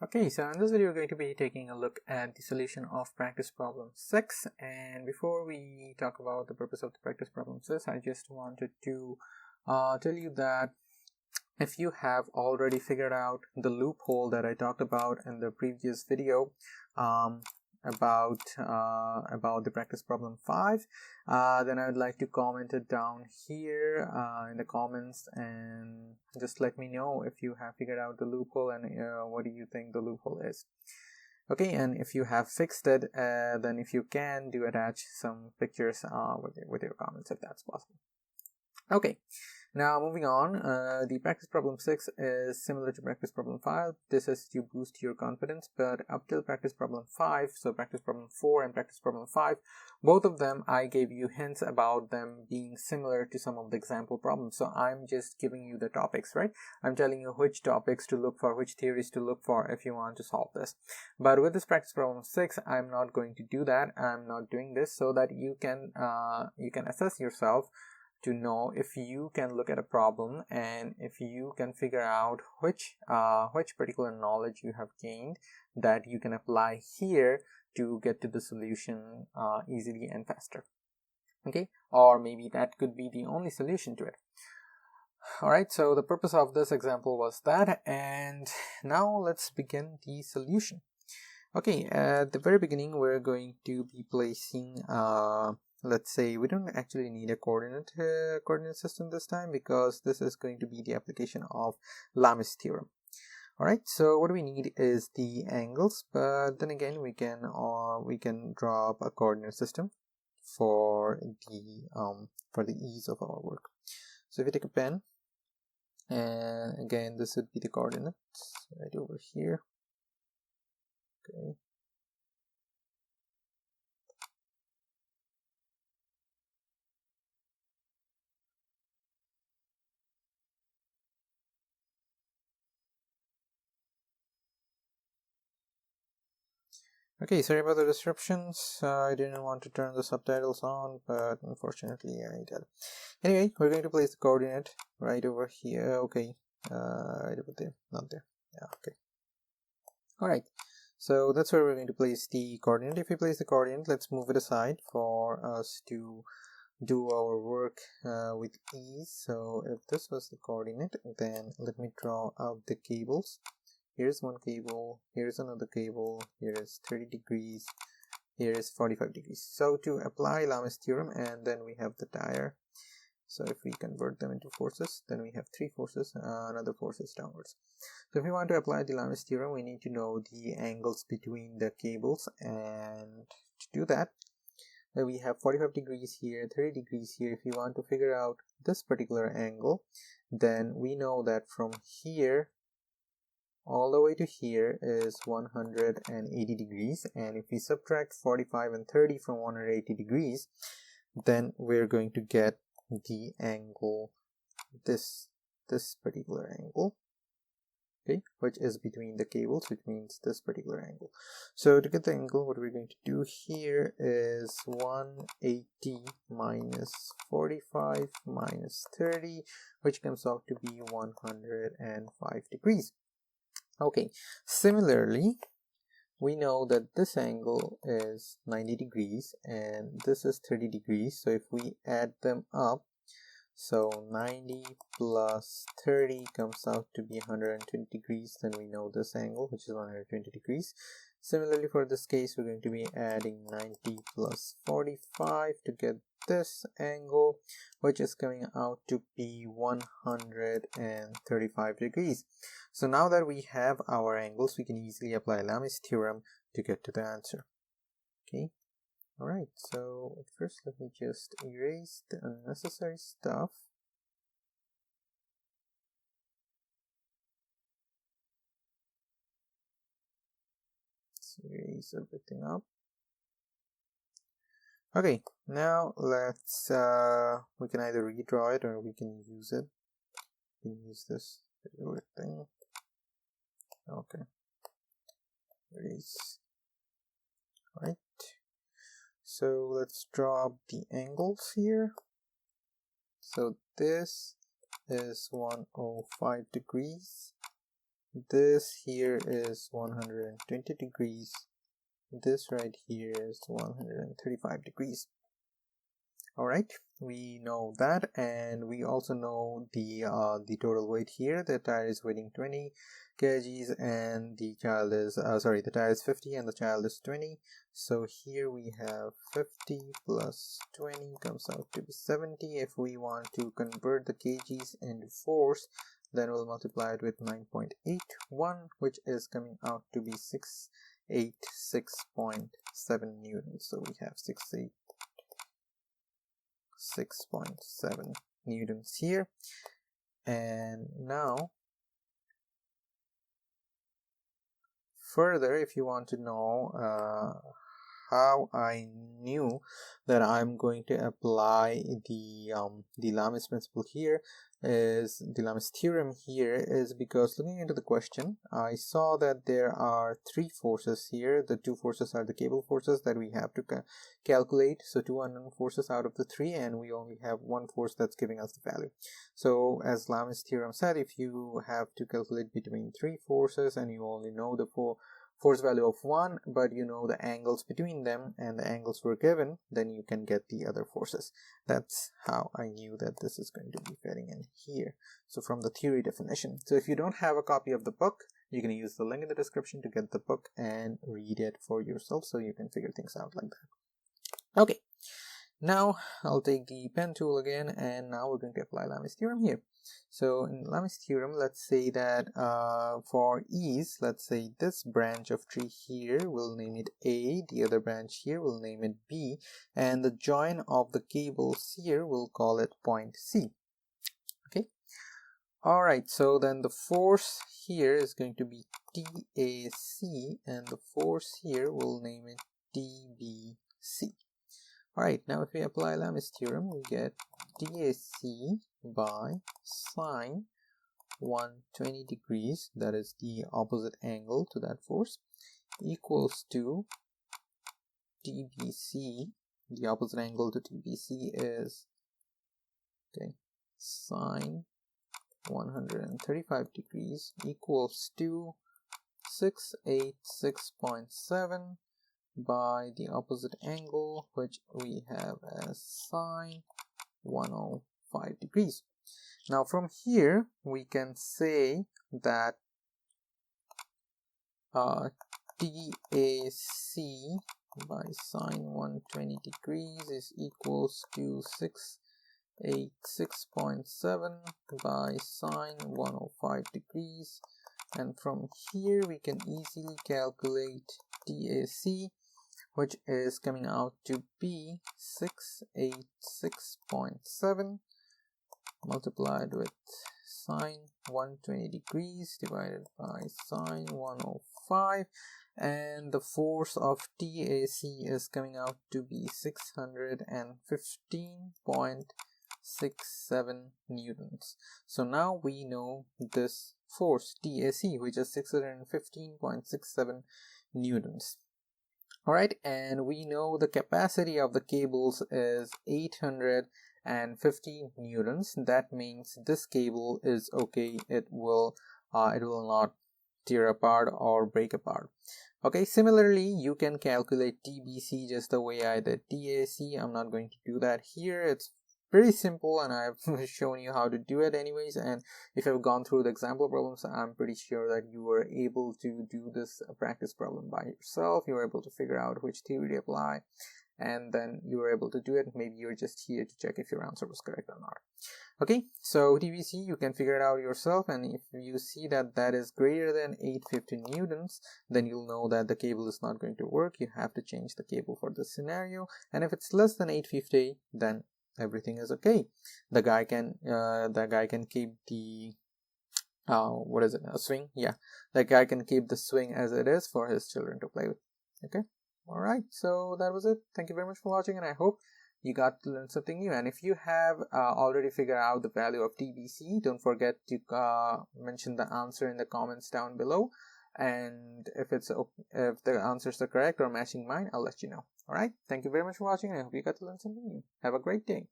Okay, so in this video we're going to be taking a look at the solution of practice problem 6, and before we talk about the purpose of the practice problem 6, I just wanted to tell you that if you have already figured out the loophole that I talked about in the previous video about the practice problem 5, then I would like to comment it down here in the comments, and just let me know if you have figured out the loophole and what do you think the loophole is. Okay, and if you have fixed it, then if you can, do attach some pictures with your comments if that's possible. Okay, now moving on, the practice problem 6 is similar to practice problem 5. This is to boost your confidence, but up till practice problem 5, so practice problem 4 and practice problem 5, both of them I gave you hints about them being similar to some of the example problems. So I'm just giving you the topics, right? I'm telling you which topics to look for, which theories to look for if you want to solve this. But with this practice problem 6, I'm not going to do that. I'm not doing this so that you can assess yourself to know if you can look at a problem and if you can figure out which particular knowledge you have gained that you can apply here to get to the solution easily and faster. Okay, or maybe that could be the only solution to it. Alright, so the purpose of this example was that, and now let's begin the solution. Okay, at the very beginning we're going to be placing let's say we don't actually need a coordinate system this time, because this is going to be the application of Lamy's theorem. Alright, so what we need is the angles, but then again we can draw up a coordinate system for the ease of our work. So if you take a pen, and again this would be the coordinates right over here. Okay. Okay, sorry about the disruptions. I didn't want to turn the subtitles on, but unfortunately I did. Anyway, we're going to place the coordinate right over here. Okay, right over there, not there. Yeah, okay. Alright, so that's where we're going to place the coordinate. If we place the coordinate, let's move it aside for us to do our work with ease. So if this was the coordinate, then let me draw out the cables. Here's one cable, here's another cable, here is 30 degrees, here is 45 degrees. So to apply Lamy's theorem, and then we have the tire. So if we convert them into forces, then we have 3 forces, another force is downwards. So if we want to apply the Lamy's theorem, we need to know the angles between the cables, and to do that, we have 45 degrees here, 30 degrees here. If you want to figure out this particular angle, then we know that from here all the way to here is 180 degrees, and if we subtract 45 and 30 from 180 degrees, then we're going to get the angle, this particular angle, okay, which is between the cables, which means this particular angle. So to get the angle, what we're going to do here is 180 minus 45 minus 30, which comes out to be 105 degrees. Okay, similarly, we know that this angle is 90 degrees and this is 30 degrees. So if we add them up, so 90 plus 30 comes out to be 120 degrees, then we know this angle, which is 120 degrees. Similarly, for this case, we're going to be adding 90 plus 45 to get this angle, which is coming out to be 135 degrees. So now that we have our angles, we can easily apply Lamy's theorem to get to the answer. Okay. Alright, so at first let me just erase the unnecessary stuff. Let's erase everything up. Okay, now let's we can either redraw it or we can use it. We can use this particular thing. Okay. Erase. Alright. So let's draw up the angles here. So this is 105 degrees. this here is 120 degrees, this right here is 135 degrees. All right, we know that, and we also know the total weight here. The tire is weighing 20 kgs and the child is the tire is 50 and the child is 20. So here we have 50 plus 20 comes out to be 70. If we want to convert the kgs into force, then we'll multiply it with 9.81, which is coming out to be 686.7 newtons. So we have 6.7 newtons here. And now further, if you want to know how I knew that I'm going to apply the Lamis principle here, is the Lamis theorem here, is because looking into the question, I saw that there are three forces here. The two forces are the cable forces that we have to calculate. So two unknown forces out of the three, and we only have one force that's giving us the value. So as Lamis theorem said, if you have to calculate between three forces and you only know the force value of one, but you know the angles between them and the angles were given, then you can get the other forces. That's how I knew that this is going to be fitting in here. So from the theory definition. So if you don't have a copy of the book, you can use the link in the description to get the book and read it for yourself so you can figure things out like that. Okay, now I'll take the pen tool again, and now we're going to apply Lamis theorem here. So in Lamis theorem, let's say that for ease, let's say this branch of tree here, we'll name it A, the other branch here, we'll name it B, and the join of the cables here, we'll call it point C. Okay. Alright, so then the force here is going to be TAC, and the force here, we'll name it TBC. Alright, now if we apply Lamis theorem, we get TAC by sine 120 degrees, that is the opposite angle to that force, equals to TBC. The opposite angle to TBC is sine 135 degrees, equals to 686.7 by the opposite angle, which we have as sine 105 degrees. Now from here we can say that TAC by sine 120 degrees is equals to 686.7 by sine 105 degrees, and from here we can easily calculate TAC, which is coming out to be 686.7 multiplied with sine 120 degrees divided by sine 105, and the force of TAC is coming out to be 615.67 newtons. So now we know this force TAC, which is 615.67 newtons. Alright, and we know the capacity of the cables is 850 newtons. That means this cable is okay. It will not tear apart or break apart. Okay, similarly, you can calculate TBC just the way I did TAC. I'm not going to do that here. It's pretty simple, and I've shown you how to do it anyways. And if you've gone through the example problems, I'm pretty sure that you were able to do this practice problem by yourself. You were able to figure out which theory to apply, and then you were able to do it. Maybe you're just here to check if your answer was correct or not. Okay, so TBC, you can figure it out yourself, and if you see that that is greater than 850 newtons, then you'll know that the cable is not going to work. You have to change the cable for this scenario, and if it's less than 850, then everything is okay. The guy can keep the a swing. Yeah, the guy can keep the swing as it is for his children to play with. Okay, all right, so that was it. Thank you very much for watching, and I hope you got to learn something new. And if you have already figured out the value of TBC, don't forget to mention the answer in the comments down below, and if the answers are correct or matching mine, I'll let you know. All right, thank you very much for watching, and I hope you got to learn something new. Have a great day.